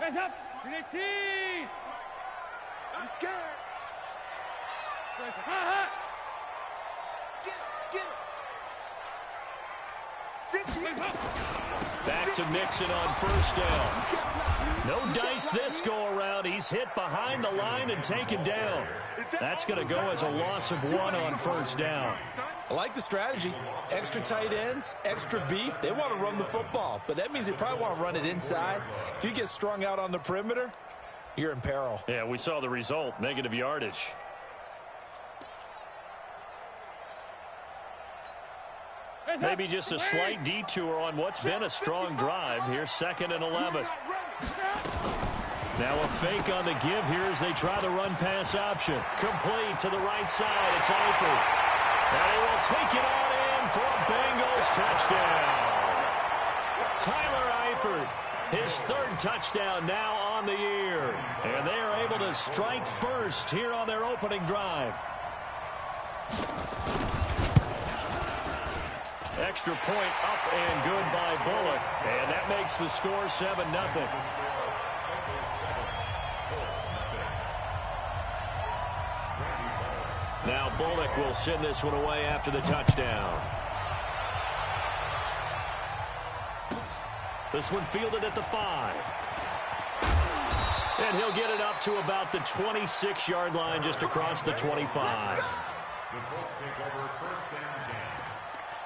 Hands up. 318. He's scared. Get him. Back to Mixon on first down. No dice this go-around. He's hit behind the line and taken down. That's going to go as a loss of 1 on first down. I like the strategy. Extra tight ends, extra beef. They want to run the football, but that means they probably want to run it inside. If you get strung out on the perimeter, you're in peril. Yeah, we saw the result, negative yardage. Maybe just a slight detour on what's been a strong drive. Here's 2nd and 11. Now a fake on the give here as they try the run-pass option. Complete to the right side. It's Eifert. And he will take it on in for a Bengals touchdown. Tyler Eifert, his 3rd touchdown now on the year. And they are able to strike first here on their opening drive. Extra point up and good by Bullock. And that makes the score 7-0. Now Bullock will send this one away after the touchdown. This one fielded at the 5. And he'll get it up to about the 26-yard line just across the 25. The Colts take over first and 10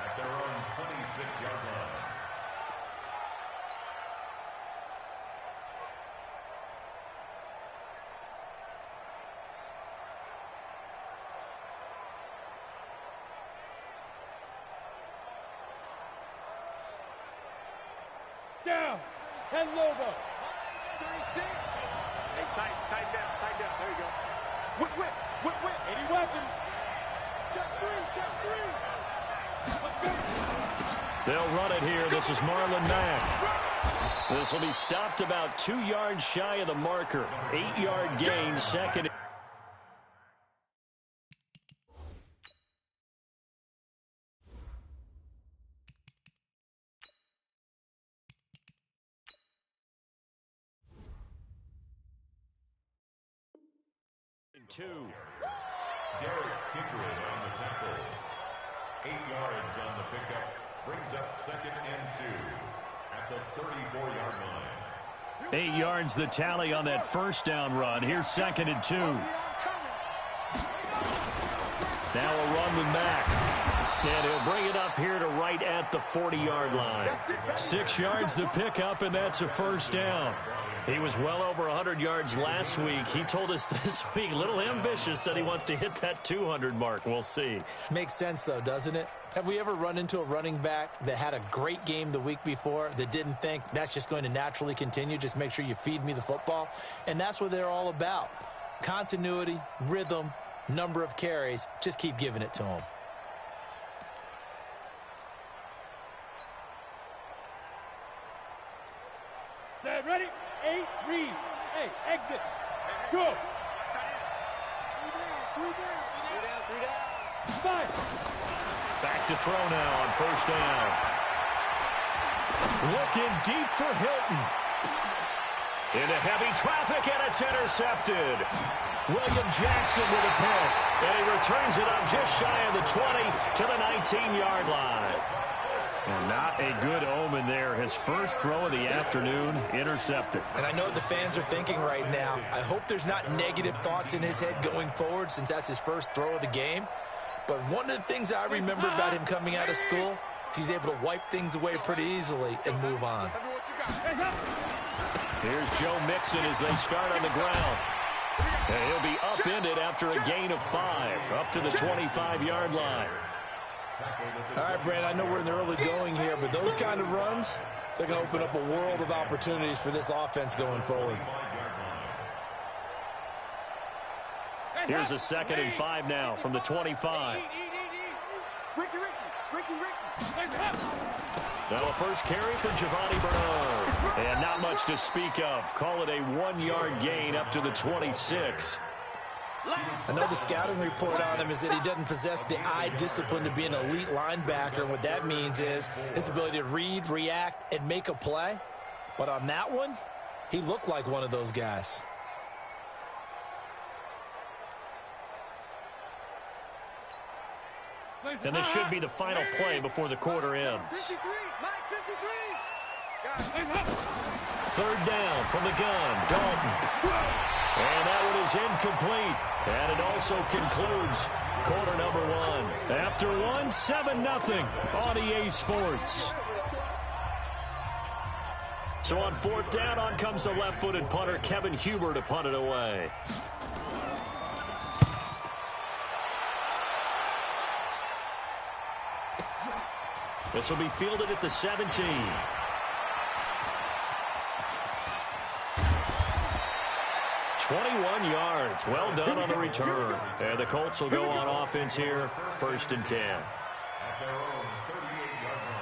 at their own 26-yard line. Down. 10 logo. 36. Hey, tight down. There you go. Whip. 80 weapon. Check three. They'll run it here. This is Marlon Mack. This will be stopped about 2 yards shy of the marker. 8-yard gain, 2nd. Two. Derek Kickred on the tackle. 8 yards on the pickup. Brings up 2nd and 2 at the 34-yard line. 8 yards the tally on that first down run. Here's 2nd and 2. Now a run with Mack. And he'll bring it up here to right at the 40-yard line. 6 yards the pickup, and that's a first down. He was well over 100 yards last week. He told us this week, a little ambitious, said he wants to hit that 200 mark. We'll see. Makes sense, though, doesn't it? Have we ever run into a running back that had a great game the week before that didn't think that's just going to naturally continue? Just make sure you feed me the football. And that's what they're all about. Continuity, rhythm, number of carries. Just keep giving it to them. Set, ready? 8, read. Hey, exit. Go. 3 down. 5. Back to throw now on first down. Looking deep for Hilton. Into heavy traffic, and it's intercepted. William Jackson with a pick. And he returns it up just shy of the 20 to the 19-yard line. And not a good omen there. His first throw of the afternoon, intercepted. And I know what the fans are thinking right now. I hope there's not negative thoughts in his head going forward since that's his first throw of the game. But one of the things I remember about him coming out of school is he's able to wipe things away pretty easily and move on. Here's Joe Mixon as they start on the ground. And he'll be upended after a gain of 5, up to the 25-yard line. All right, Brand, I know we're in the early going here, but those kind of runs, they're going to open up a world of opportunities for this offense going forward. Here's a 2nd and 5 now from the 25. Now a first carry for Giovanni Bernard. And not much to speak of. Call it a 1-yard gain up to the 26. I know the scouting report on him is that he doesn't possess the eye discipline to be an elite linebacker. And what that means is his ability to read, react, and make a play. But on that one, He looked like one of those guys. And this should be the final play before the quarter ends. 53, Mike 53. Third down from the gun, Dalton. And that one is incomplete. And it also concludes quarter number one. After one, 7-0 on EA Sports. So on fourth down, on comes the left-footed punter, Kevin Huber, to punt it away. This will be fielded at the 17. 21 yards. Well done on the return. And the Colts will go on offense here, 1st and 10. At their own 38-yard line.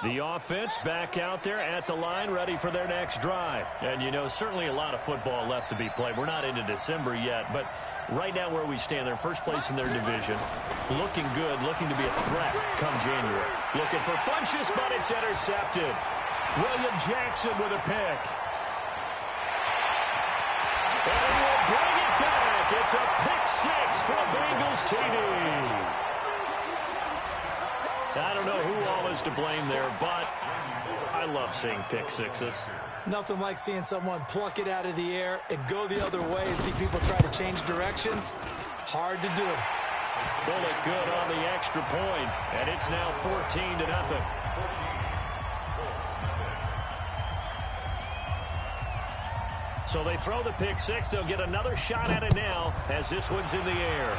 The offense back out there at the line, ready for their next drive. And, you know, certainly a lot of football left to be played. We're not into December yet, but right now where we stand, they're first place in their division. Looking good, looking to be a threat come January. Looking for Funchess, but it's intercepted. William Jackson with a pick. And he will bring it back. It's a pick six for Bengals TD. I don't know who all is to blame there, but I love seeing pick sixes. Nothing like seeing someone pluck it out of the air and go the other way and see people try to change directions. Hard to do it. Bullet good on the extra point, and it's now 14-0. So they throw the pick six. They'll get another shot at it now as this one's in the air.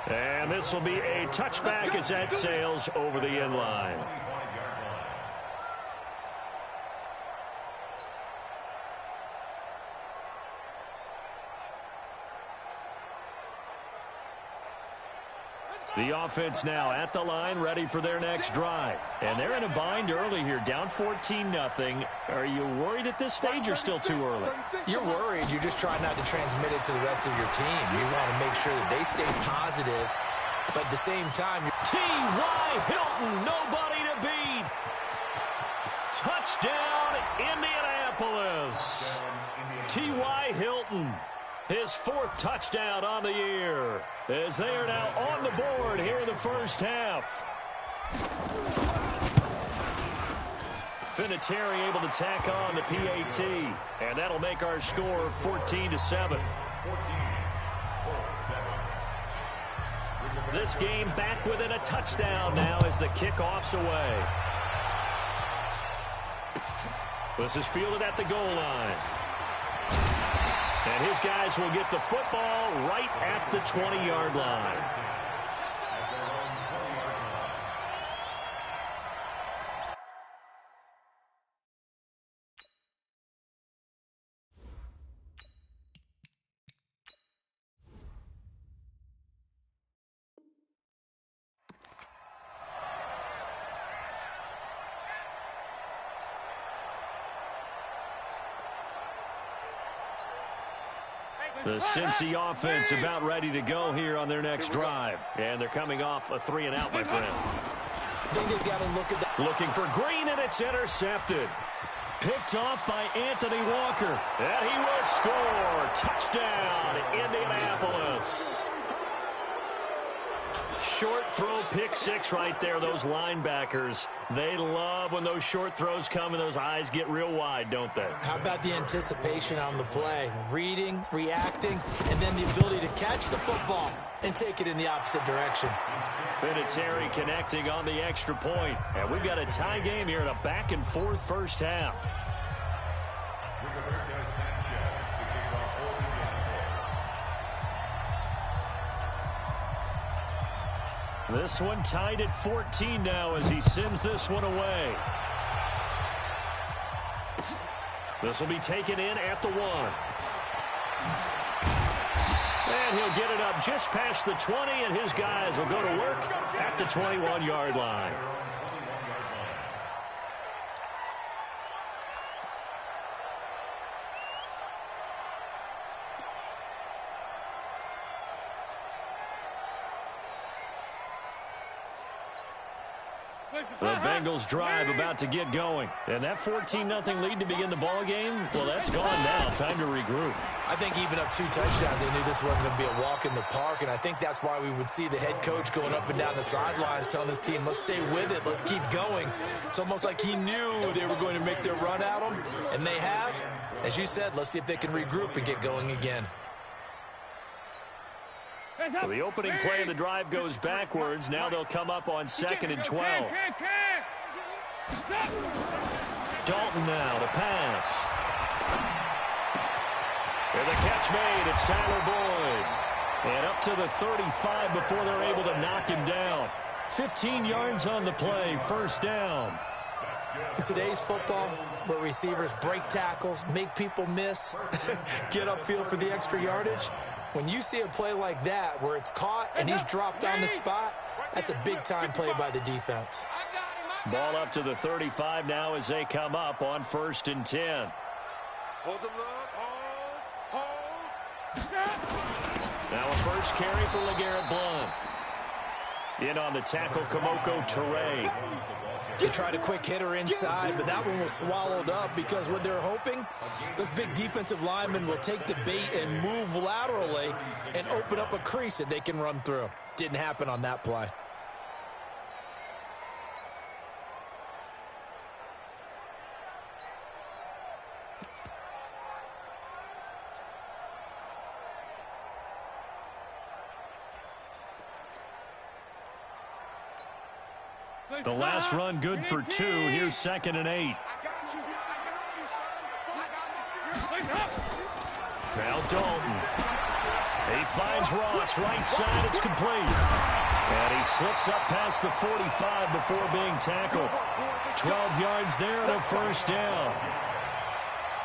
And this will be a touchback as that sails over the end line. The offense now at the line, ready for their next drive. And they're in a bind early here, down 14-0. Are you worried at this stage or still too early? You're worried. You're just trying not to transmit it to the rest of your team. You want to make sure that they stay positive, but at the same time, T.Y. Hilton, nobody to beat. Touchdown, Indianapolis. T.Y. Hilton, his 4th touchdown on the year, as they are now on the board here in the first half. Vinatieri able to tack on the PAT, and that'll make our score 14-7. This game back within a touchdown now as the kickoff's away. This is fielded at the goal line. And his guys will get the football right at the 20-yard line. The Cincy offense about ready to go here on their next drive. And they're coming off a 3-and-out, my friend. I think they've got to look at that. Looking for Green, and it's intercepted. Picked off by Anthony Walker. And he will score. Touchdown, Indianapolis. Short throw, pick six right there. Those linebackers, they love when those short throws come and those eyes get real wide, don't they? How about the anticipation on the play? Reading, reacting, and then the ability to catch the football and take it in the opposite direction. Vinatieri connecting on the extra point. And we've got a tie game here in a back-and-forth first half. This one tied at 14 now as he sends this one away. This will be taken in at the 1. And he'll get it up just past the 20, and his guys will go to work at the 21-yard line. The Bengals drive about to get going. And that 14-0 lead to begin the ball game, well, that's gone now. Time to regroup. I think even up 2 touchdowns, they knew this wasn't going to be a walk in the park, and I think that's why we would see the head coach going up and down the sidelines telling his team, let's stay with it, let's keep going. It's almost like he knew they were going to make their run at him, and they have. As you said, let's see if they can regroup and get going again. So the opening play of the drive goes backwards. Now they'll come up on 2nd and 12. Dalton now to pass. And the catch made. It's Tyler Boyd. And up to the 35 before they're able to knock him down. 15 yards on the play. First down. In today's football, where receivers break tackles, make people miss, get upfield for the extra yardage, when you see a play like that where it's caught and he's dropped on the spot, that's a big-time play by the defense. Ball up to the 35 now as they come up on 1st and 10. Hold the look. Hold. Now a first carry for LeGarrette Blount. In on the tackle, Kamoko Toure. They tried a quick hitter inside, but that one was swallowed up because what they're hoping, those big defensive linemen will take the bait and move laterally and open up a crease that they can run through. Didn't happen on that play. The last run good for 2. Here's 2nd and 8. Now Dalton. He finds Ross right side. It's complete. And he slips up past the 45 before being tackled. 12 yards there and a first down.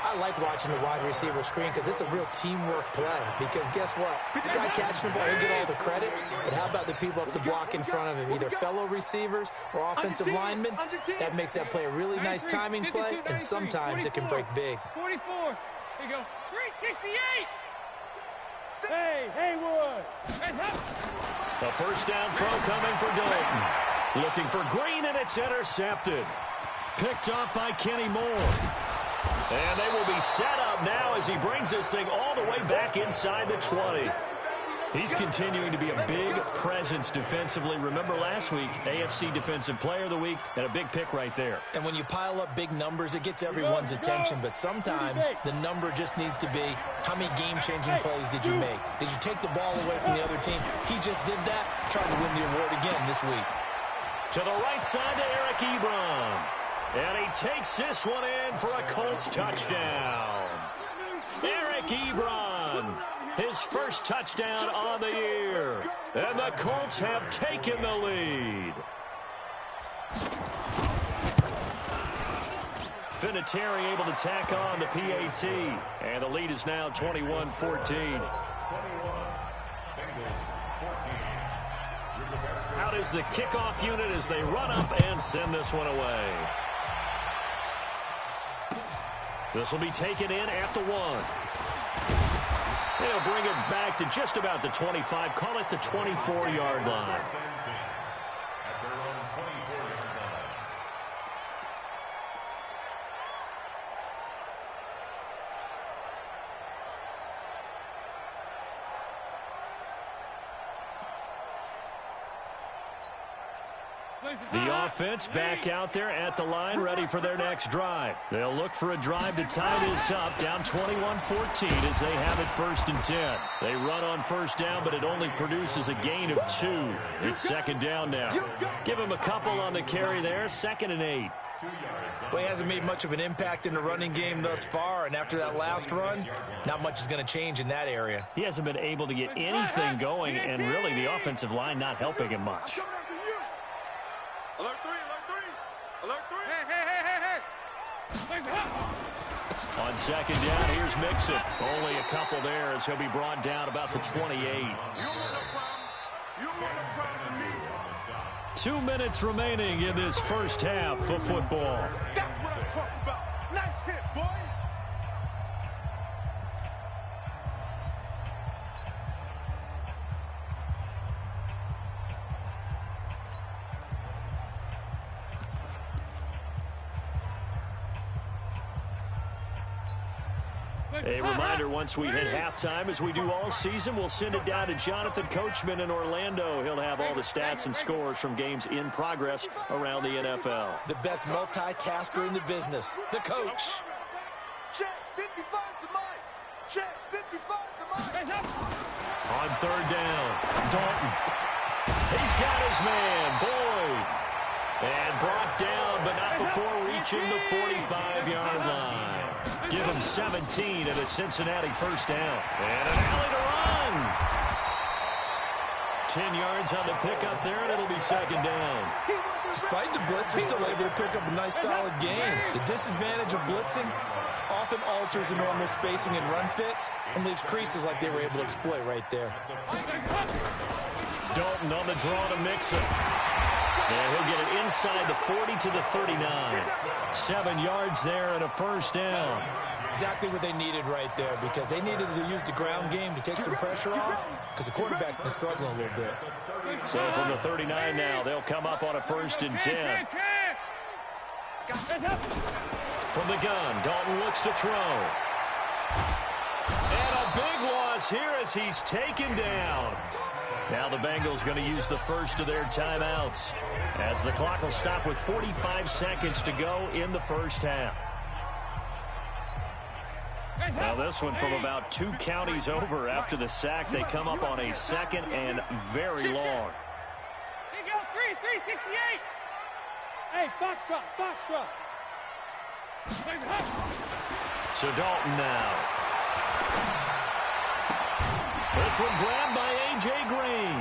I like watching the wide receiver screen because it's a real teamwork play. Because guess what? The guy catching the ball, he'll get all the credit. But how about the people up to block in front of him? Either fellow receivers or offensive linemen. That makes that play a really nice timing play, and sometimes it can break big. 44. Here you go. 368. Hey, Haywood. A first down throw coming for Dalton. Looking for Green, and it's intercepted. Picked off by Kenny Moore. And they will be set up now as he brings this thing all the way back inside the 20. He's continuing to be a big presence defensively. Remember last week, AFC Defensive Player of the Week, and a big pick right there. And when you pile up big numbers, it gets everyone's attention. But sometimes the number just needs to be, how many game-changing plays did you make? Did you take the ball away from the other team? He just did that, trying to win the award again this week. To the right side to Eric Ebron. And he takes this one in for a Colts touchdown. Eric Ebron, his first touchdown on the year. And the Colts have taken the lead. Vinatieri able to tack on the PAT. And the lead is now 21-14. Out is the kickoff unit as they run up and send this one away. This will be taken in at the 1. They'll bring it back to just about the 25. Call it the 24-yard line. The offense back out there at the line, ready for their next drive. They'll look for a drive to tie this up, down 21-14 as they have it 1st and 10. They run on first down, but it only produces a gain of 2. It's 2nd down now. Give him a couple on the carry there, 2nd and 8. Well, he hasn't made much of an impact in the running game thus far, and after that last run, not much is going to change in that area. He hasn't been able to get anything going, and really the offensive line not helping him much. Alert 3, alert 3, alert 3. Hey. On 2nd down, here's Mixon. Only a couple there as he'll be brought down about the 28. You don't want no problem. You don't want no problem with me. 2 minutes remaining in this first half of football. That's what I'm talking about. Nice hit, boy. A reminder, once we hit halftime, as we do all season, we'll send it down to Jonathan Coachman in Orlando. He'll have all the stats and scores from games in progress around the NFL. The best multitasker in the business, the coach. Check 55 to Mike. Check 55 to Mike. On third down, Dalton. He's got his man, Boyd. And brought down, but not before reaching the 45-yard line. Give him 17 at a Cincinnati first down. And an alley to run. 10 yards on the pickup there, and it'll be second down. Despite the blitz, they're still able to pick up a nice, solid gain. The disadvantage of blitzing often alters the normal spacing and run fits and leaves creases like they were able to exploit right there. Dalton on the draw to Mixon. And he'll get it inside the 40 to the 39. 7 yards there and a first down. Exactly what they needed right there, because they needed to use the ground game to take some pressure off, because the quarterback's been struggling a little bit. So from the 39 now, they'll come up on a 1st and 10. From the gun, Dalton looks to throw. And a big loss here as he's taken down. Now the Bengals going to use the first of their timeouts, as the clock will stop with 45 seconds to go in the first half. Now this one from about 2 counties over after the sack. They come up on a 2nd and very long. 368. Hey, Foxtrot. So Dalton now. This one grabbed by A.J. Green.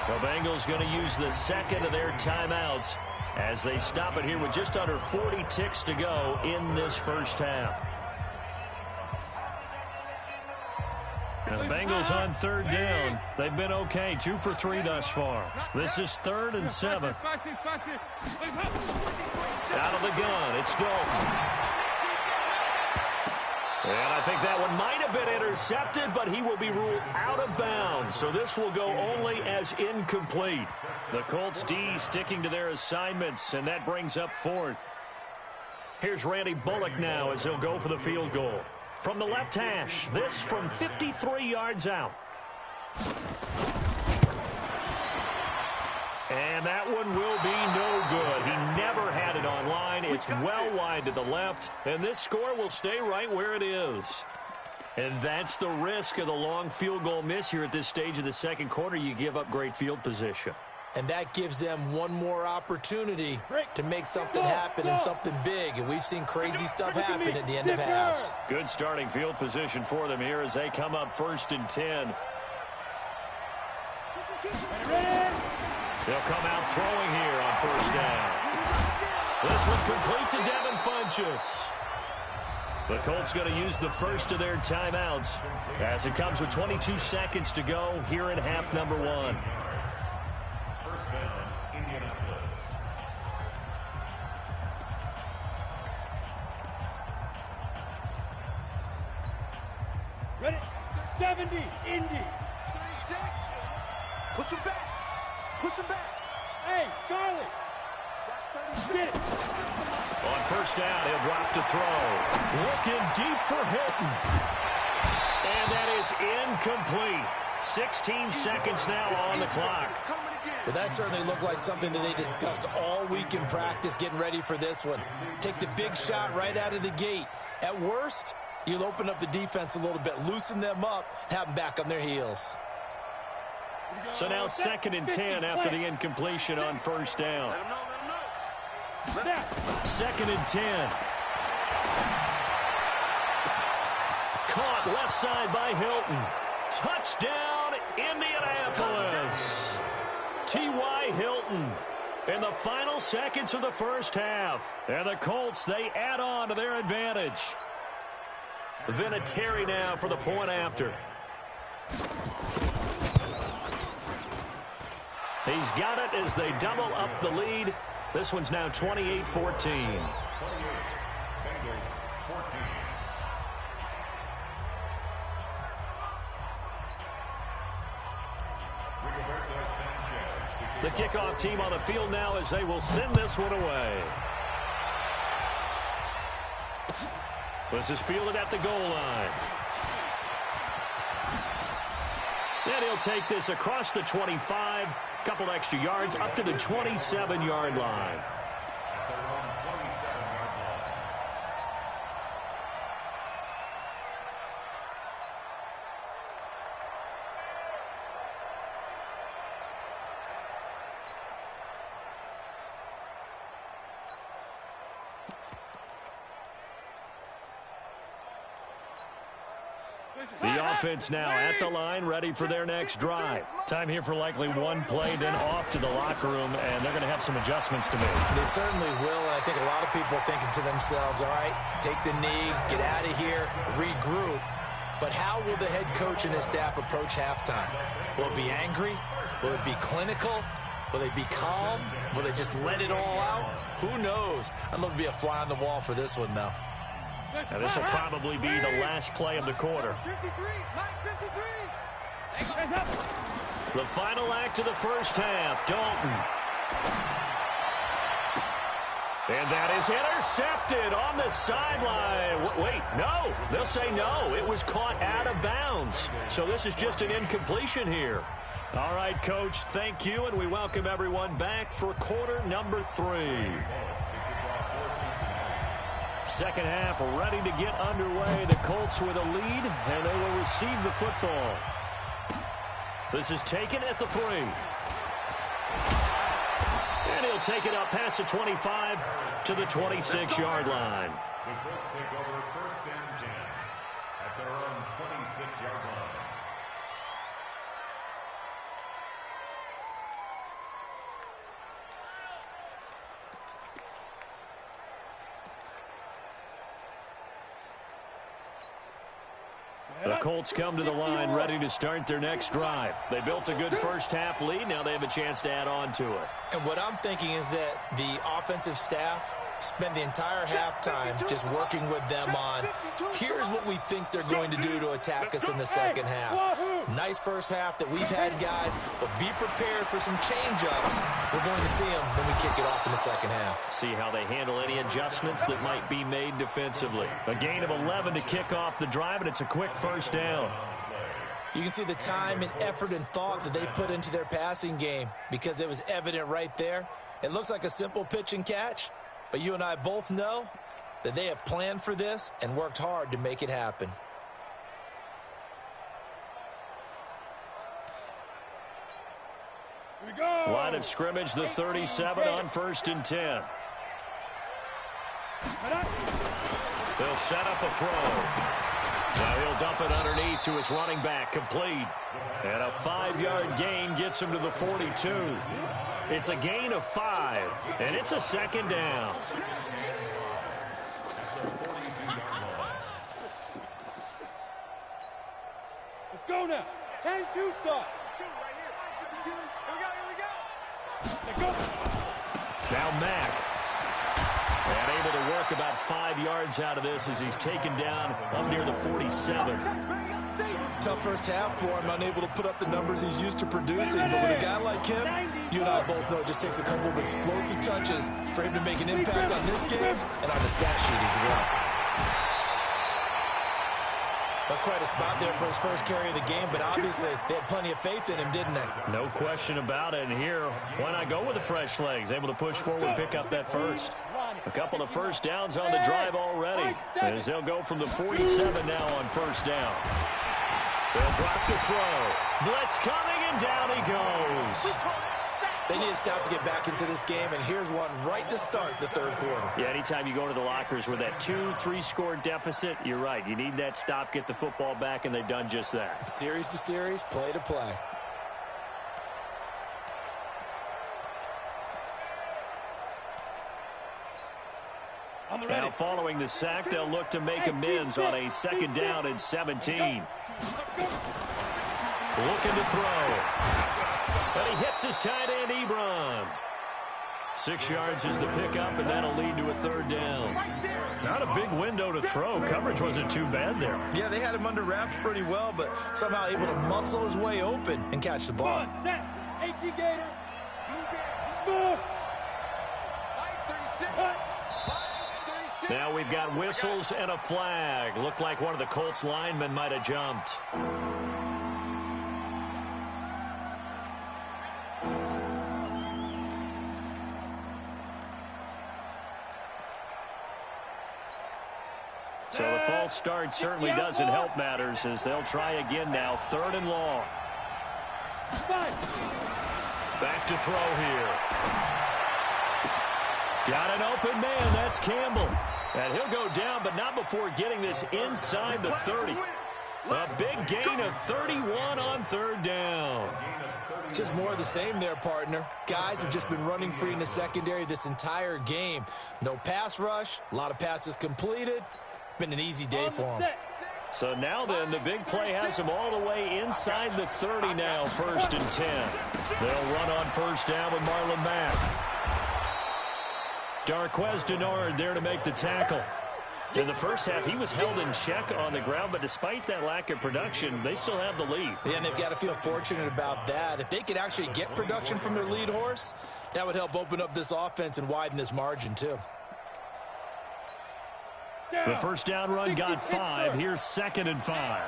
The Bengals going to use the 2nd of their timeouts as they stop it here with just under 40 ticks to go in this first half. Now the Bengals on 3rd down. They've been okay, 2 for 3 thus far. This is 3rd and 7. Out of the gun, it's Dalton. And I think that one might have been intercepted, but he will be ruled out of bounds. So this will go only as incomplete. The Colts D sticking to their assignments, and that brings up 4th. Here's Randy Bullock now as he'll go for the field goal. From the left hash, this from 53 yards out. And that one will be no good. He never had it on line. It's well wide to the left, and this score will stay right where it is. And that's the risk of the long field goal miss here at this stage of the second quarter. You give up great field position. And that gives them one more opportunity to make something happen and something big. And we've seen crazy stuff happen at the end of halves. Good starting field position for them here as they come up 1st and 10. They'll come out throwing here on 1st down. This one complete to Devin Funchess. The Colts going to use the first of their timeouts as it comes with 22 seconds to go here in half number 1. First down, Indianapolis. Ready? 70, Indy. 36. Push him back. Push him back. Hey, Charlie. Get it. On 1st down, he'll drop to throw. Looking deep for Hilton. And that is incomplete. 16 seconds now on the clock. Well, that certainly looked like something that they discussed all week in practice getting ready for this one. Take the big shot right out of the gate. At worst, you'll open up the defense a little bit, loosen them up, have them back on their heels. So now 2nd and 10 after the incompletion on 1st down. Let him know. 2nd and 10. Caught left side by Hilton. Touchdown, Indianapolis. T.Y. Hilton in the final seconds of the first half. And the Colts, they add on to their advantage. Vinatieri now for the point after. He's got it as they double up the lead. This one's now 28-14. 28, Bengals 14. The kickoff team on the field now as they will send this one away. This is fielded at the goal line. And he'll take this across the 25, couple extra yards up to the 27-yard line. The offense now at the line, ready for their next drive. Time here for likely one play, then off to the locker room, and they're going to have some adjustments to make. They certainly will, and I think a lot of people are thinking to themselves, all right, take the knee, get out of here, regroup. But how will the head coach and his staff approach halftime? Will it be angry? Will it be clinical? Will they be calm? Will they just let it all out? Who knows? I'd love to be a fly on the wall for this one, though. Now, this will probably be the last play of the quarter. The final act of the first half, Dalton. And that is intercepted on the sideline. Wait, no. They'll say no. It was caught out of bounds. So this is just an incompletion here. All right, Coach, thank you, and we welcome everyone back for quarter number 3. Second half ready to get underway. The Colts with a lead, and they will receive the football. This is taken at the 3. And he'll take it up past the 25 to the 26-yard line. The Colts take over first and 10 at their own 26-yard line. The Colts come to the line ready to start their next drive. They built a good first half lead. Now they have a chance to add on to it. And what I'm thinking is that the offensive staff spend the entire halftime just working with them on, here's what we think they're going to do to attack us in the second half. Nice first half that we've had, guys, but be prepared for some change-ups. We're going to see them when we kick it off in the second half. See how they handle any adjustments that might be made defensively. A gain of 11 to kick off the drive, and it's a quick first down. You can see the time and effort and thought that they put into their passing game because it was evident right there. It looks like a simple pitch and catch, but you and I both know that they have planned for this and worked hard to make it happen. Here we go. Line of scrimmage, the 37 on first and 10. They'll set up a throw. Now he'll dump it underneath to his running back, complete. And a 5-yard gain gets him to the 42. It's a gain of 5, and it's a second down. Let's go now. 10-2 stop. Here we go. Now Mack. And able to work about 5 yards out of this as he's taken down up near the 47. Tough first half for him, unable to put up the numbers he's used to producing. But with a guy like him, you and I both know it just takes a couple of explosive touches for him to make an impact on this game and on the stat sheet as well. That's quite a spot there for his first carry of the game, but obviously they had plenty of faith in him, didn't they? No question about it. And here, why not go with the fresh legs? Able to push forward, pick up that first. A couple of first downs on the drive already, as they'll go from the 47 now on first down. They'll drop the throw. Blitz coming, and down he goes. They need stops to get back into this game, and here's one right to start the third quarter. Yeah, anytime you go to the lockers with that 2-3 score deficit, you're right. You need that stop, get the football back, and they've done just that. Series to series, play to play. Now following the sack, they'll look to make amends on a second down and 17. Looking to throw. But he hits his tight end, Ebron. 6 yards is the pickup, and that'll lead to a third down. Not a big window to throw. Coverage wasn't too bad there. Yeah, they had him under wraps pretty well, but somehow able to muscle his way open and catch the ball. Set. AT Gator. Smooth. Now we've got whistles and a flag. Looked like one of the Colts linemen might have jumped. So the false start certainly doesn't help matters as they'll try again now. 3rd and long. Back to throw here. Got an open man. That's Campbell. And he'll go down, but not before getting this inside the 30. A big gain of 31 on 3rd down. Just more of the same there, partner. Guys have just been running free in the secondary this entire game. No pass rush, a lot of passes completed. Been an easy day for them. So now then, the big play has them all the way inside the 30 now, 1st and 10. They'll run on 1st down with Marlon Mack. Darquez Denard there to make the tackle. In the first half, he was held in check on the ground, but despite that lack of production, they still have the lead. Yeah, and they've got to feel fortunate about that. If they could actually get production from their lead horse, that would help open up this offense and widen this margin, too. The 1st down run got 5. Here's 2nd and 5.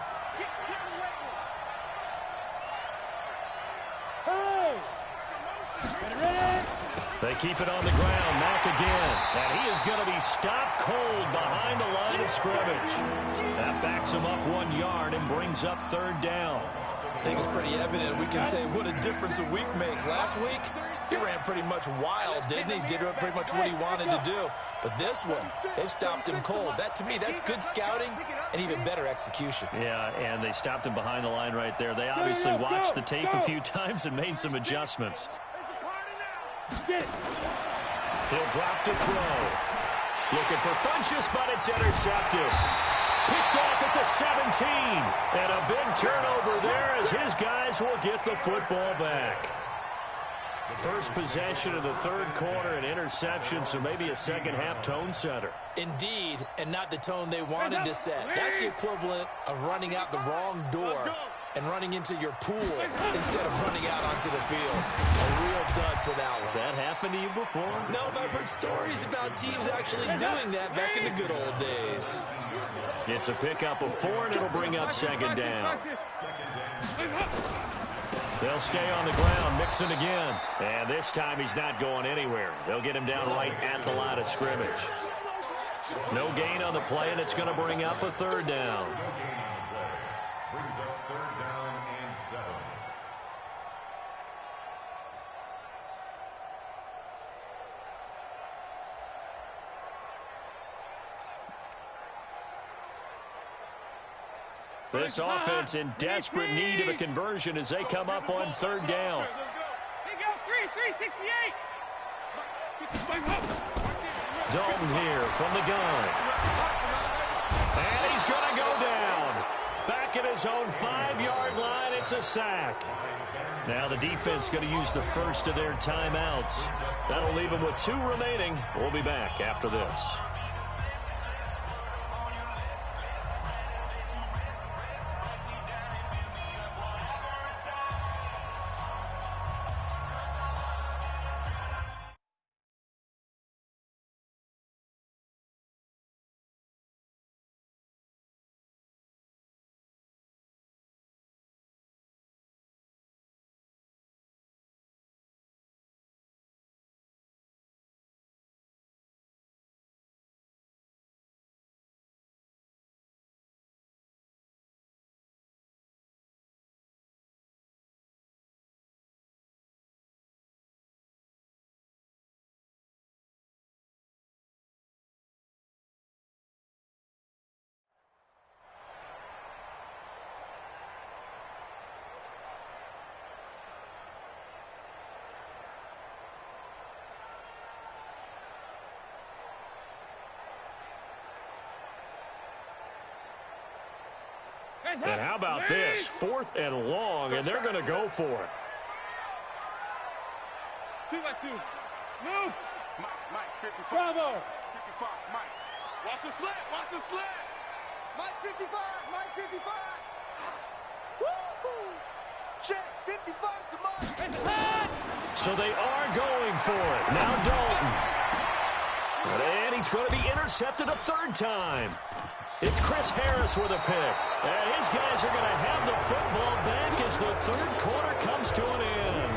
They keep it on the ground. Mack again. And he is going to be stopped cold behind the line of scrimmage. That backs him up 1 yard and brings up 3rd down. I think it's pretty evident. We can say what a difference a week makes. Last week, he ran pretty much wild, didn't he? Did pretty much what he wanted to do. But this one, they've stopped him cold. That, to me, that's good scouting and even better execution. Yeah, and they stopped him behind the line right there. They obviously watched the tape a few times and made some adjustments. He'll drop to throw. Looking for Funchess, but it's intercepted. Picked off at the 17. And a big turnover there as his guys will get the football back. First possession of the 3rd quarter, an interception, so maybe a second-half tone setter. Indeed, and not the tone they wanted to set. That's the equivalent of running out the wrong door and running into your pool instead of running out onto the field. A real dud for that one. Has that happened to you before? No, but I've heard stories about teams actually doing that back in the good old days. It's a pickup of 4, and it'll bring up 2nd down. They'll stay on the ground, Mixon again. And this time he's not going anywhere. They'll get him down right at the line of scrimmage. No gain on the play, and it's going to bring up a 3rd down. Brings up 3rd down and 7. This offense in desperate need of a conversion as they come up on 3rd down. Dalton here from the gun. And he's going to go down. Back at his own 5-yard line, it's a sack. Now the defense going to use the first of their timeouts. That'll leave them with 2 remaining. We'll be back after this. And how about this? 4th and long, and they're going to go for it. 2-by-2. Move. Mike, 55. Bravo. 55. Mike. Watch the slant. Watch the slant. Mike, 55. Mike, 55. Woo-hoo. Check. 55 to Mike. So they are going for it. Now Dalton. And he's going to be intercepted a third time. It's Chris Harris with a pick. And his guys are going to have the football back as the third quarter comes to an end.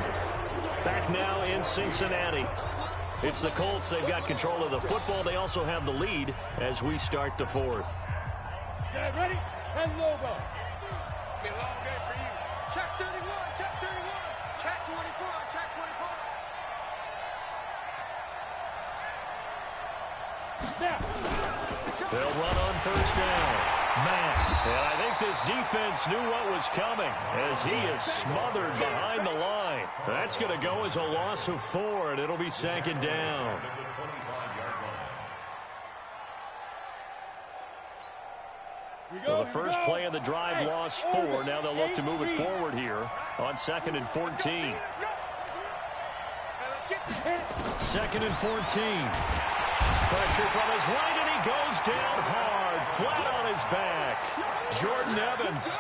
Back now in Cincinnati. It's the Colts. They've got control of the football. They also have the lead as we start the fourth. Get ready, and Lobo. Be a long day for you. Check 31, check 31, check 24, check 24. They'll run on first down. Matt. And I think this defense knew what was coming as he is smothered behind the line. That's going to go as a loss of 4, and it'll be second down. Well, the first play of the drive lost 4. Now they'll look to move it forward here on 2nd and 14. 2nd and 14. Pressure from his right, and he goes down hard, flat on his back. Jordan Evans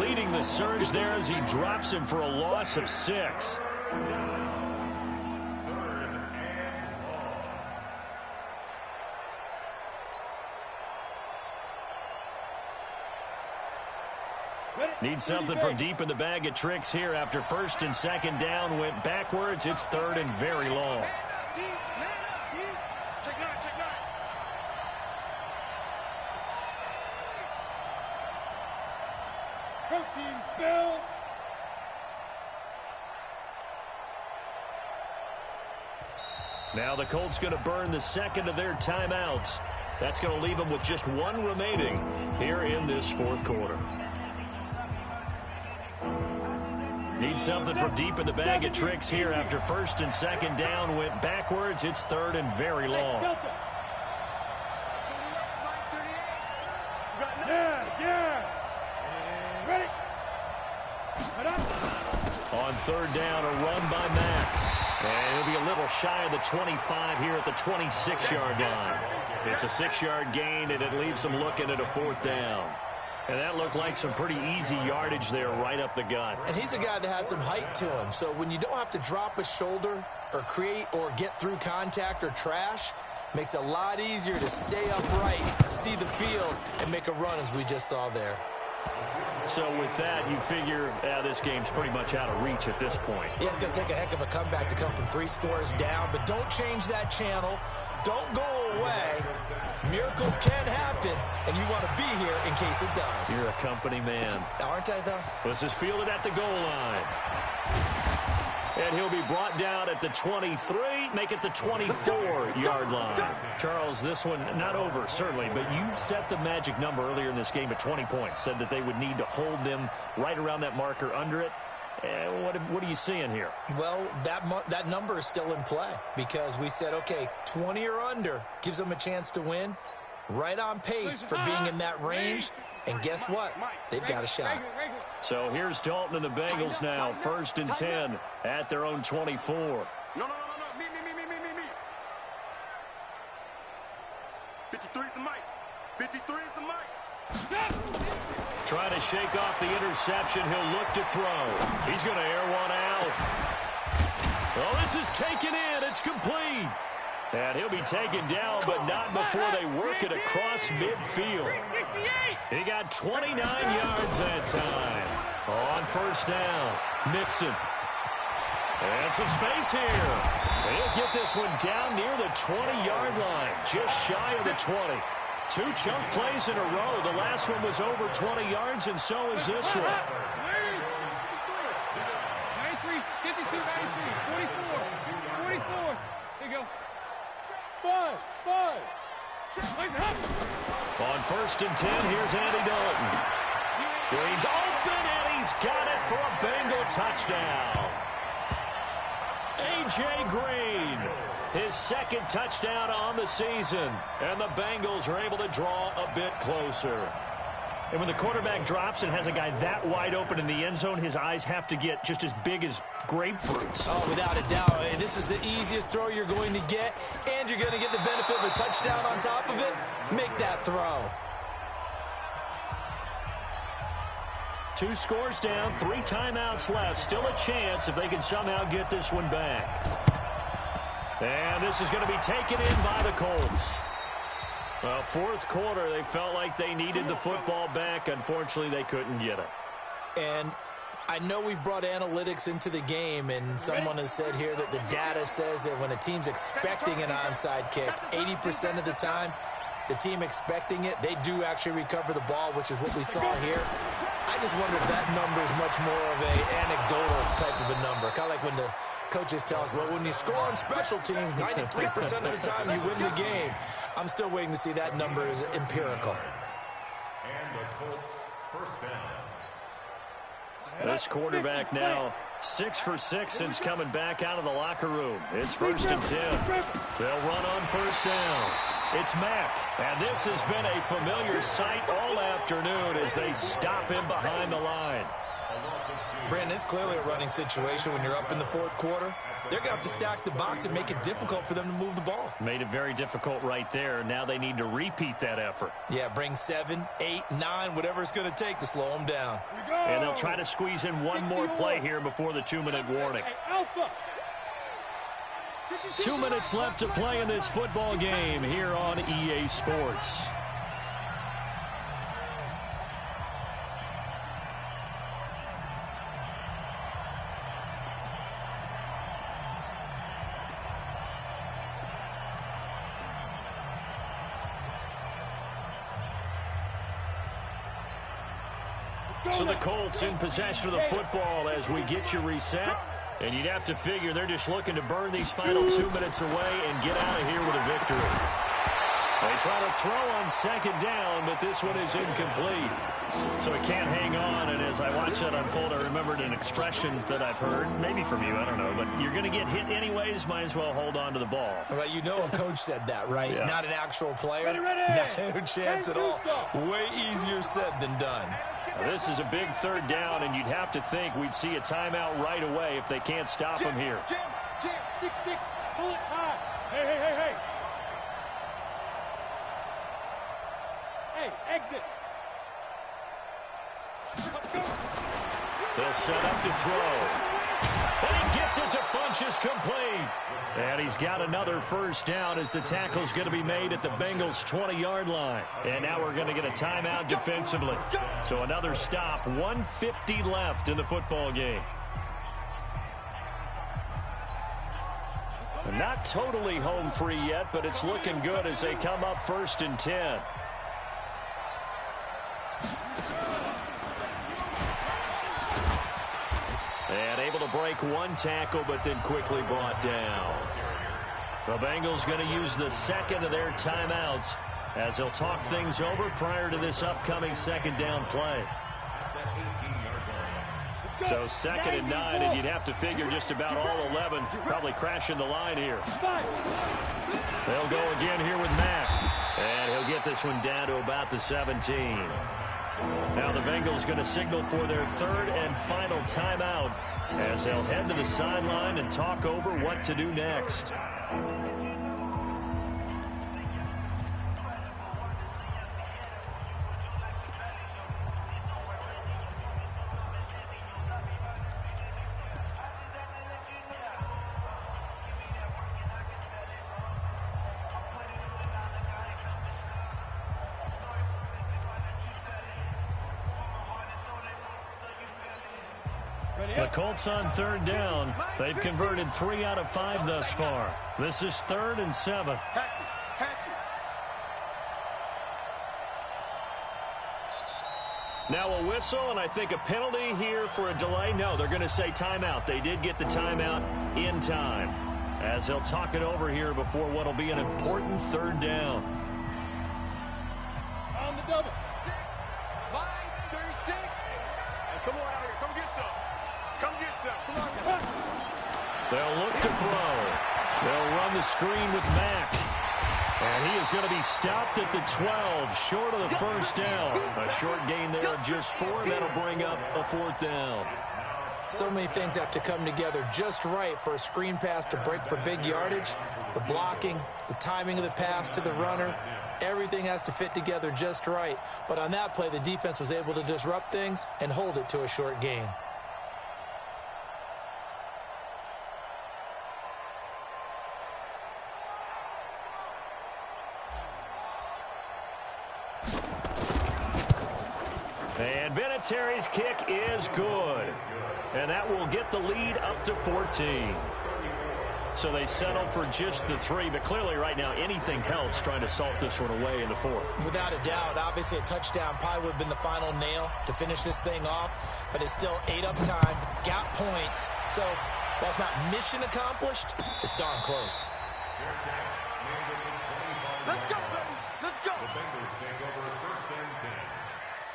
leading the surge there as he drops him for a loss of 6. Need something from deep in the bag of tricks here after 1st and 2nd down went backwards. It's 3rd and very long. Protein spill. Now the Colts going to burn the second of their timeouts. That's going to leave them with just 1 remaining here in this 4th quarter. Need something from deep in the bag of tricks here after 1st and 2nd down went backwards. It's 3rd and very long. Yes. Ready. On 3rd down, a run by Mack. And he'll be a little shy of the 25 here at the 26-yard line. It's a 6-yard gain, and it leaves them looking at a 4th down. And that looked like some pretty easy yardage there right up the gut. And he's a guy that has some height to him. So when you don't have to drop a shoulder or create or get through contact or trash, makes it a lot easier to stay upright, see the field, and make a run as we just saw there. So with that, you figure this game's pretty much out of reach at this point. Yeah, it's going to take a heck of a comeback to come from 3 scores down, but don't change that channel. Don't go away. Miracles can happen, and you want to be here in case it does. You're a company man. Aren't I, though? This is fielded at the goal line. And he'll be brought down at the 23, make it the 24-yard line. Charles, this one not over, certainly, but you set the magic number earlier in this game at 20 points, said that they would need to hold them right around that marker under it. What are you seeing here? Well, that number is still in play because we said, okay, 20 or under gives them a chance to win. Right on pace for being in that range. And guess what? They've got a shot. So here's Dalton and the Bengals now. 1st and 10 at their own 24. No. Me. 53 is the mic. 53 is the mic. Trying to shake off the interception. He'll look to throw. He's going to air one out. Well, this is taken in. It's complete. And he'll be taken down, but not before they work it across midfield. He got 29 yards that time. On 1st down, Mixon. And some space here. He'll get this one down near the 20-yard line, just shy of the 20. 2 chunk plays in a row. The last one was over 20 yards, and so is this one. 93, 52, 93, 44. There you go. 5. On 1st and 10, here's Andy Dalton. Green's open, and he's got it for a Bengal touchdown. A.J. Green, his 2nd touchdown on the season, and the Bengals are able to draw a bit closer. And when the quarterback drops and has a guy that wide open in the end zone, his eyes have to get just as big as grapefruits. Oh, without a doubt. This is the easiest throw you're going to get, and you're going to get the benefit of a touchdown on top of it. Make that throw. 2 scores down, 3 timeouts left. Still a chance if they can somehow get this one back. And this is going to be taken in by the Colts. Well, fourth quarter, they felt like they needed the football back. Unfortunately, they couldn't get it. And I know we've brought analytics into the game, and someone has said here that the data says that when a team's expecting an onside kick, 80% of the time, the team expecting it, they do actually recover the ball, which is what we saw here. I just wonder if that number is much more of an anecdotal type of a number. Kind of like when the coaches tell us, well, when you score on special teams, 93% of the time you win the game. I'm still waiting to see that number is empirical. And the Colts first down. This quarterback now 6 for 6 since coming back out of the locker room. It's 1st and 10. They'll run on first down. It's Mack, and this has been a familiar sight all afternoon as they stop him behind the line. Brandon, it's clearly a running situation when you're up in the fourth quarter. They're going to have to stack the box and make it difficult for them to move the ball. Made it very difficult right there. Now they need to repeat that effort. Yeah, bring 7, 8, 9, whatever it's going to take to slow them down. And they'll try to squeeze in one more play here before the 2-minute warning. 2 minutes left to play in this football game here on EA Sports. So the Colts in possession of the football as we get you reset. And you'd have to figure they're just looking to burn these final 2 minutes away and get out of here with a victory. They try to throw on second down, but this one is incomplete. So it can't hang on, and as I watch that unfold, I remembered an expression that I've heard, maybe from you, I don't know, but you're going to get hit anyways, might as well hold on to the ball. Well, you know a coach said that, right? Yeah. Not an actual player. No chance at all. Way easier said than done. Now, this is a big third down, and you'd have to think we'd see a timeout right away if they can't stop him here. Jim, 6-6, pull it high. Hey. Hey, exit. They'll set up to throw. And he gets it to Funchess complete. And he's got another first down as the tackle's going to be made at the Bengals' 20-yard line. And now we're going to get a timeout defensively. So another stop, 1:50 left in the football game. And not totally home free yet, but it's looking good as they come up 1st and 10. And able to break one tackle, but then quickly brought down. The Bengals going to use the second of their timeouts as they'll talk things over prior to this upcoming second down play. So 2nd and 9, and you'd have to figure just about all 11 probably crashing the line here. They'll go again here with Mack. And he'll get this one down to about the 17. Now the Bengals going to signal for their third and final timeout as they'll head to the sideline and talk over what to do next. The Colts on third down. They've converted 3 out of 5 thus far. This is 3rd and 7. Now a whistle, and I think a penalty here for a delay. No, they're going to say timeout. They did get the timeout in time as they'll talk it over here before what will be an important 3rd down. On the double. 36. Hey, come on out here. Come get some. Come get some. Come on. They'll look to throw. They'll run the screen with Mack. And he is going to be stopped at the 12, short of the first down. A short gain there of just 4, and that'll bring up a 4th down. So many things have to come together just right for a screen pass to break for big yardage. The blocking, the timing of the pass to the runner, everything has to fit together just right. But on that play, the defense was able to disrupt things and hold it to a short gain. And Vinatieri's kick is good. And that will get the lead up to 14. So they settle for just the 3, but clearly right now anything helps trying to salt this one away in the 4th. Without a doubt, obviously a touchdown probably would have been the final nail to finish this thing off, but it's still 8 up time, got points. So while it's not mission accomplished, it's darn close. Let's go, baby. Let's go. The Bengals take over 1st and 10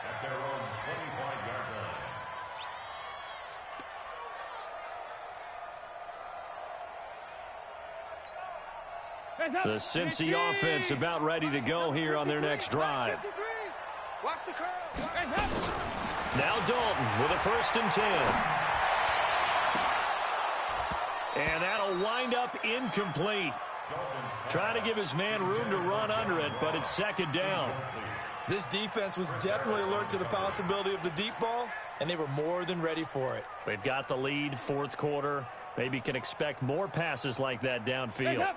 at their own 25-yard line. The Cincy offense about ready to go here on their next drive. Watch the curl. Now Dalton with a 1st and 10. And that'll wind up incomplete. Trying to give his man room to run under it, but it's 2nd down. This defense was definitely alert to the possibility of the deep ball, and they were more than ready for it. They've got the lead, 4th quarter. Maybe can expect more passes like that downfield.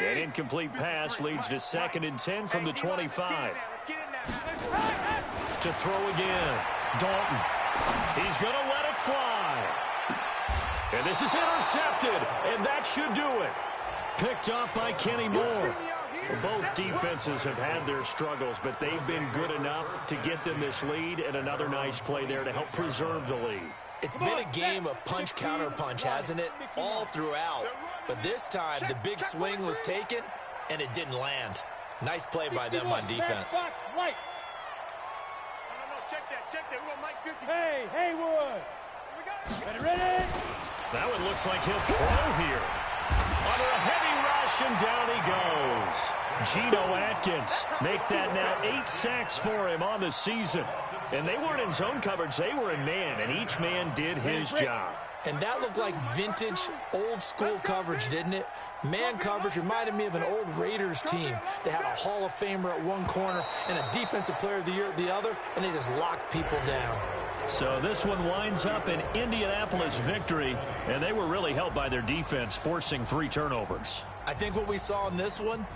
An incomplete pass leads to 2nd and 10 from the 25. To throw again. Dalton. He's going to let it fly. And this is intercepted, and that should do it. Picked up by Kenny Moore. Both defenses have had their struggles, but they've been good enough to get them this lead, and another nice play there to help preserve the lead. It's been a game of punch-counter-punch, hasn't it? All throughout. But this time, the big swing was taken, and it didn't land. Nice play by them on defense. No, check that. We're going to Mike 50. Hey, Haywood. Ready? That one looks like he'll throw here. Under a heavy rush, and down he goes. Geno Atkins make that now 8 sacks for him on the season. And they weren't in zone coverage, they were in man, and each man did his job. And that looked like vintage, old-school coverage, didn't it? Man coverage reminded me of an old Raiders team. They had a Hall of Famer at one corner and a Defensive Player of the Year at the other, and they just locked people down. So this one winds up an Indianapolis victory, and they were really helped by their defense, forcing 3 turnovers. I think what we saw in this one,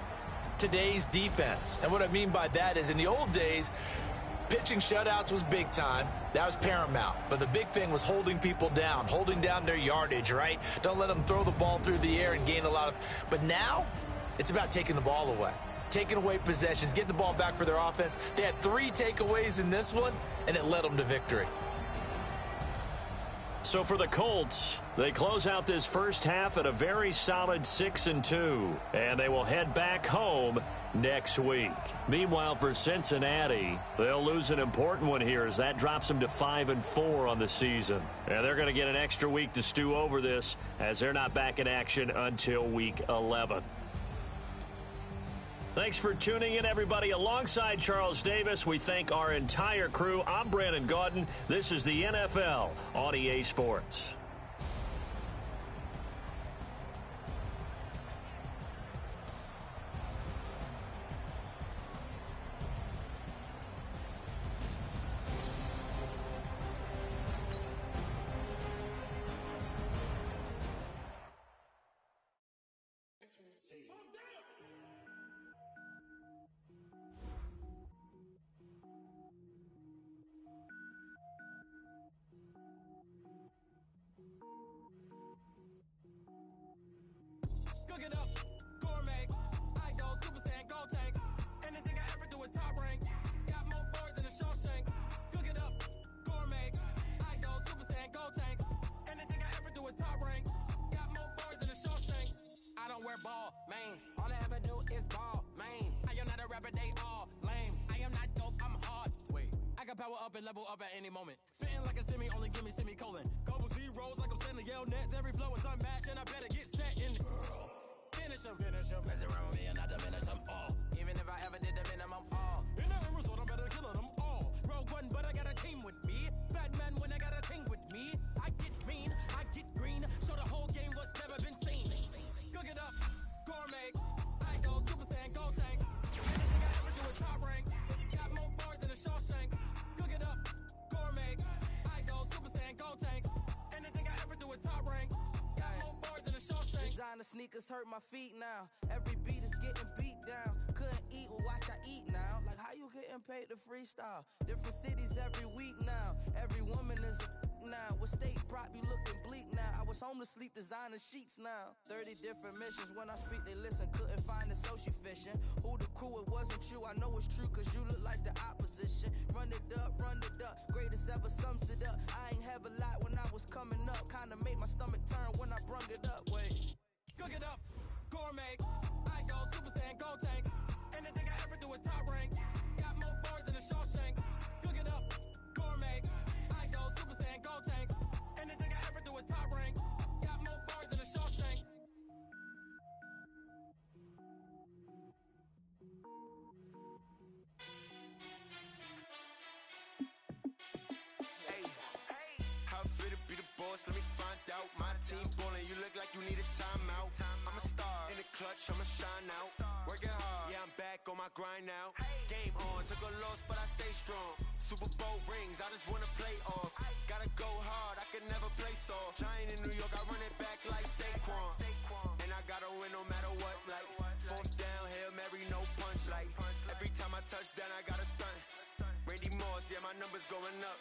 today's defense. And what I mean by that is in the old days, pitching shutouts was big time. That was paramount. But the big thing was holding people down, holding down their yardage, right? Don't let them throw the ball through the air and gain a lot of... But now, it's about taking the ball away. Taking away possessions, getting the ball back for their offense. They had 3 takeaways in this one, and it led them to victory. So for the Colts, they close out this first half at a very solid 6-2, and they will head back home next week. Meanwhile, for Cincinnati, they'll lose an important one here as that drops them to 5-4 on the season. And they're going to get an extra week to stew over this as they're not back in action until week 11. Thanks for tuning in, everybody. Alongside Charles Davis, we thank our entire crew. I'm Brandon Gaudin. This is the NFL on EA Sports. Cook it up, gourmet. I go Super Saiyan, go tank. Anything I ever do is top rank. Got more boys in the Shawshank. Cook it up, gourmet. I go Super Saiyan, go tank. Anything I ever do is top rank. Got more boys in the Shawshank. I don't wear ball mains. All I ever do is ball main. I am not a rapper, they all lame. I am not dope, I'm hard. Wait, I can power up and level up at any moment. Spitting like a semi, only give me semicolon. Couple zeros like I'm sending yell nets. Every flow is unmatched, and I better get set in. Finish them. Mess around with me and I diminish them all. Even if I ever did the minimum all. In the result, I'm better killing them all. Rogue one, but I got a team with me. Batman when I got a team with me. I get mean, I get green. Show the whole game what's never been seen. Cook it up, gourmet. I go Super Saiyan, go tank. Anything I ever do is top rank. Got more boys in the Shawshank. Cook it up, gourmet. I go Super Saiyan, go tank. Anything I ever do is top rank. Designer sneakers hurt my feet now. Every beat is getting beat down. Couldn't eat, well, watch I eat now. Like, how you getting paid to freestyle? Different cities every week now. Every woman is a now. With state prop, you looking bleak now. I was home to sleep, designing sheets now. 30 different missions. When I speak, they listen. Couldn't find it, so she fishing. Who the crew, it wasn't you. I know it's true, cause you look like the opposition. Run it up, greatest ever sums it up. I ain't have a lot when I was coming up. Kinda made my stomach turn when I brung it up. Wait. Cook it up, gourmet. I go Super Saiyan, go tank. Anything I ever do is top rank. Got more bars than a Shawshank. Cook it up, gourmet. I go Super Saiyan, go tank. Anything I ever do is top rank. Got more bars than a Shawshank. Let me find out. My team ballin', you look like you need a timeout. I'm a star in the clutch, I'ma shine out. Working hard, yeah, I'm back on my grind now. Game on, took a loss, but I stay strong. Super Bowl rings, I just wanna play off. Gotta go hard, I can never play soft. Giant in New York, I run it back like Saquon. And I gotta win no matter what, like fourth down, Hail Mary, no punch. Like every time I touch down, I gotta stunt. Randy Moss, yeah, my numbers going up.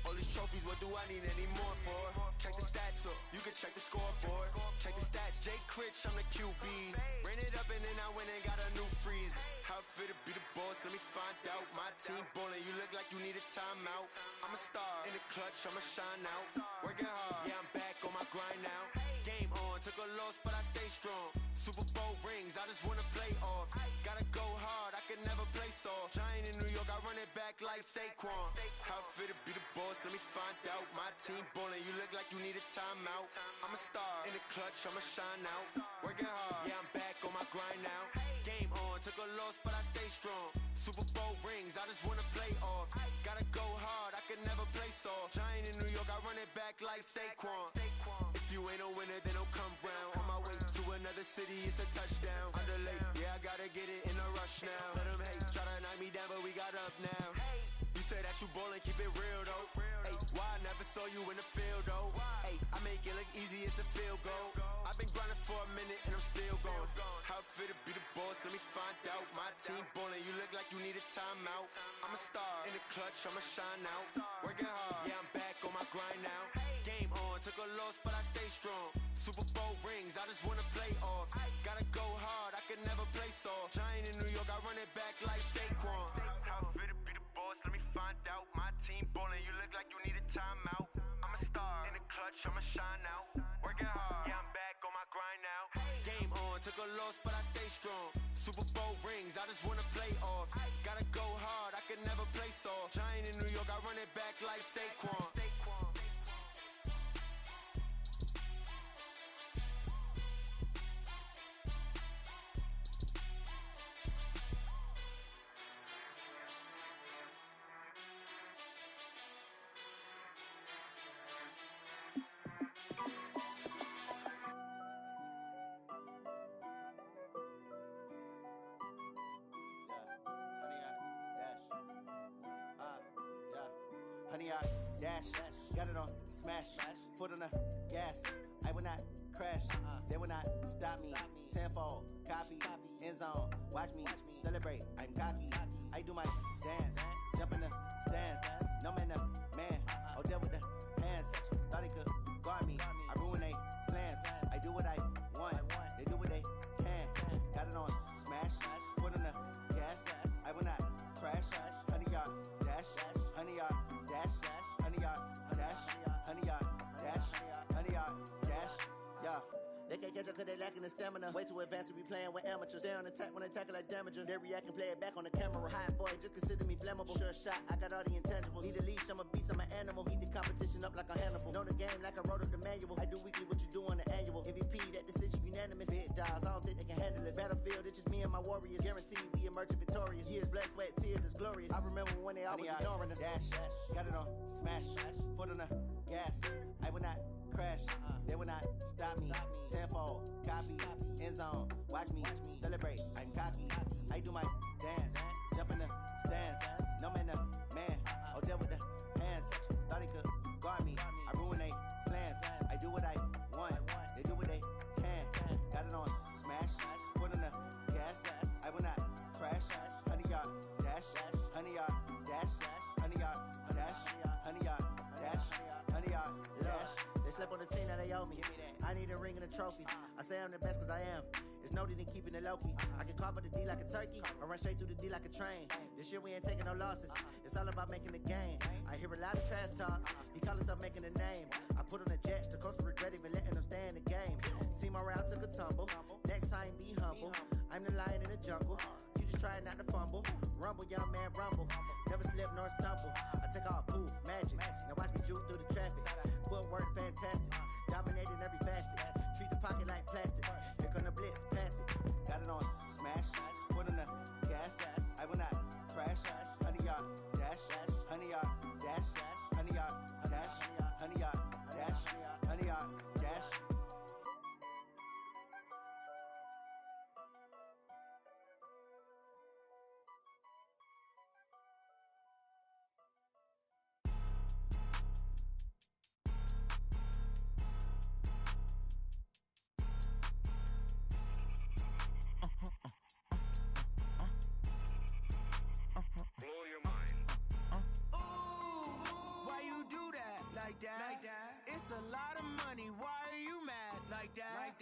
All these trophies, what do I need any more for? Check the stats up, you can check the scoreboard. Check the stats, Jay Critch, I'm the QB. Ran it up and then I went and got a new freeze. How it feel to be the boss, let me find out. My team ballin', you look like you need a timeout. I'm a star in the clutch, I'ma shine out. Working hard, yeah, I'm back on my grind now. Game on, took a loss, but I stay strong. Super Bowl rings, I just wanna play off. Gotta go hard, I can never play soft. Giant in New York, I run it back like Saquon. How it feel to be the boss, let me find out. My team ballin', you look like you need a timeout. I'm a star in the clutch, I'ma shine out. Working hard, yeah, I'm back on my grind now. Game on, took a loss, but I stay strong. Super Bowl rings, I just wanna play off. Gotta go hard, I can never play soft. Giant in New York, I run it back like Saquon. If you ain't a winner, then don't come round. On my way to another city, it's a touchdown. Underlay, yeah, I gotta get it in a rush now. Let them hate, try to knock me down, but we got up now. You say that you ballin', keep it real though. Ay, why I never saw you in the field though? Ay, I make it look easy, it's a field goal. I've been grinding for a minute and I'm still going. How it feel to be the boss, let me find out. My team ballin', you look like you need a timeout. I'm a star in the clutch, I'ma shine out. Working hard, yeah, I'm back on my grind now. Game on, took a loss, but I stay strong. Super Bowl rings, I just wanna play off. Gotta go hard, I can never play soft. Giant in New York, I run it back like Saquon. How it feel to be the boss, let me find out. My team ballin', you look like you need a timeout. I'm a star in the clutch, I'ma shine out. Working hard, yeah, I'm back on my grind now. Game on, took a loss, but I stay strong. Super Bowl rings, I just wanna play off. Gotta go hard, I can never play soft. Giant in New York, I run it back like Saquon. Honey, I dash, got it on smash, foot on the gas. I will not crash, they will not stop me. Tenfold, copy, end zone, watch me celebrate. I'm cocky, I do my dance, jump in the stands. No man, the man, oh, there with the hands. Thought he could guard me, I ruin they plans. I do what I want, they do what they can. Got it on smash, foot on the gas. I will not crash, honey, y'all dash, honey, y'all dash, honey, y'all dash, honey, y'all dash, honey, y'all dash, yeah. They can't catch up cause they lacking the stamina. Way too advanced to be playing with amateurs. Stay on attack when they tackle like damager. They react and play it back on the camera. Hot boy, just consider me flammable. Sure shot, I got all the intangibles. Need a leash, I'm a beast, I'm an animal. Eat the competition up like a Hannibal. Know the game like I wrote up the manual. I do weekly what you do on the annual. MVP, that decision unanimous. Big dogs, I don't think they can handle it. Battlefield, it's just me and my warriors. Guaranteed we emerge victorious. Years, blood, sweat, tears, it's glorious. I remember when they always ignoring us. Dash, got it on smash, foot on the gas. I will not crash, they will not stop me. Tenfold, copy, end zone, watch me celebrate. I'm cocky, I do my dance, jump in the stands. No man, the man, oh, there with the hands. Thought he could guard me, I ruin they plans. I do what I want, they do what they can. Got it on smash, foot on the gas. I will not crash, they owe me. I need a ring and a trophy. I say I'm the best cause I am. It's no need in keeping it low-key. I can carve up the D like a turkey or run straight through the D like a train. This year we ain't taking no losses. It's all about making the game. I hear a lot of trash talk. He call himself making a name. I put on the Jets. The coach will regret even letting them stay in the game. Team morale took a tumble. Next time be humble. I'm the lion in the jungle. You just trying not to fumble. Rumble, young man, rumble. Never slip nor stumble. I take off, poof, magic. Now watch me juke through the traffic. Footwork fantastic. Dominating every facet. Treat the pocket like plastic. Here come the blitz, pass it. Got it on smash. Put in the gas. I will not crash. 100-yard dash. 100-yard dash. 100-yard dash. 100-yard dash. 100-yard dash. Blow your mind. Why you do that? Like that? It's a lot of money. Why are you mad? Like that?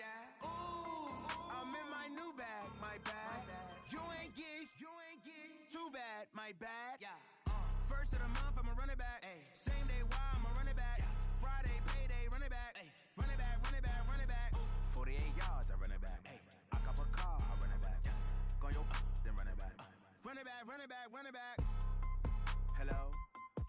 Ooh, I'm in my new bag. My bad. You ain't get. Too bad. My bad. First of the month, I'ma run it back. Same day, why I'ma run it back. Friday, payday, run it back. Run it back, run it back, run it back. 48 yards, I run it back. I cop a car, I run it back. Go yo, then run it back. Run it back, run it back, run it back. Hello?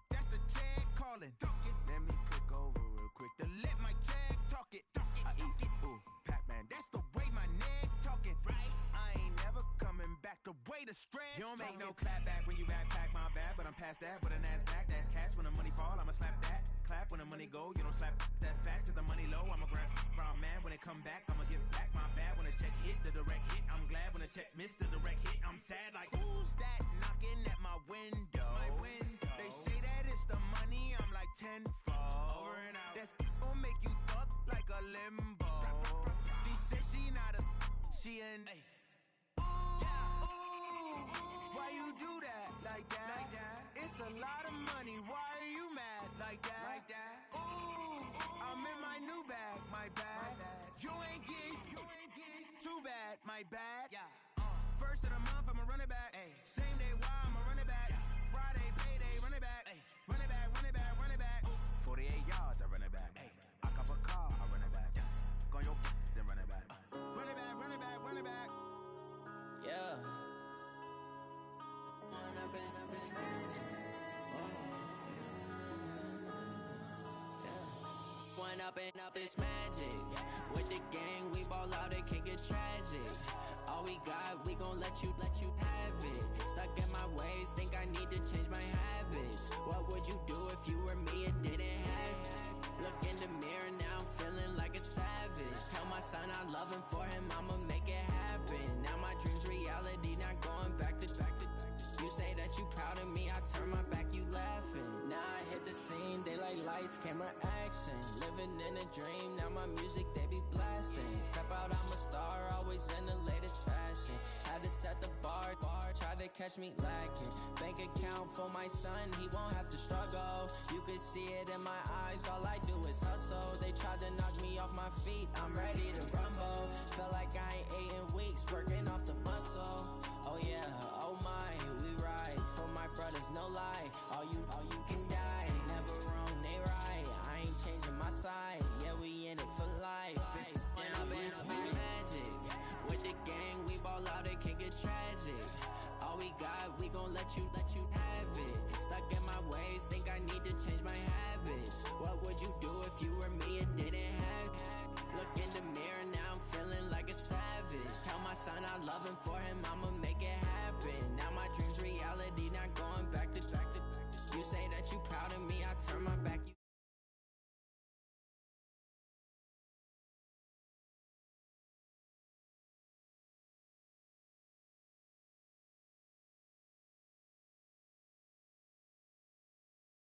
That's the jag calling. Let me click over real quick to let my jag talk it. I eat it, ooh, Pac-Man. That's the way my neck talking. Right? I ain't never coming back. The way the stress. You don't make no clap back when you backpack, my bad. But I'm past that with a NASDAQ. That's cash. When the money fall, I'ma slap that. Clap when the money go, you don't slap. That's facts. If the money low, I'ma grab brown man. When it come back, I'ma give back my bad. When the check hit, the direct hit. I'm glad when the check missed the direct hit. I'm sad like, who's that knocking at my window? They say that it's the money, I'm like tenfold. Over and out. That's gon' make you fuck like a limbo. She said she not a, she an. Why you do that? Like that? It's a lot of money. Why are you mad? Like that? Ooh, I'm in my new bag. My bad. You ain't get. Too bad. My bad. First of the month, I'ma run it back. Same day, why I'ma run it back. Friday, payday, run it back. Run it back, run it back, run it back. 48 yards, I run it back. I cop a car, I run it back. Go yo, then run it back. Run it back, run it back, run it back. Yeah. One up and up is magic. With the gang, we ball out, it can get tragic. All we got, we gon' let you have it. Stuck in my ways, think I need to change my habits. What would you do if you were me and didn't have it? Look in the mirror, now I'm feeling like a savage. Tell my son I love him, for him I'ma make it happen. Now my dream's reality, not going back to. You say that you proud of me, I turn my back, you laughing. Now I hit the scene, they like lights, camera, action. Living in a dream, now my music, they be blasting. Step out, I'm a star, always in the latest fashion. Had to set the bar, try to catch me lacking. Bank account for my son, he won't have to struggle. You can see it in my eyes, all I do is hustle. They tried to knock me off my feet, I'm ready to rumble. Feel like I ain't ate in weeks, working off the muscle. Oh yeah, oh my, we ride for my brothers, no lie. All you can die, never wrong, they right. I ain't changing my side, yeah, we in it for life. And up is magic. With the gang, we ball out, it can get tragic. All we got, we gon' let you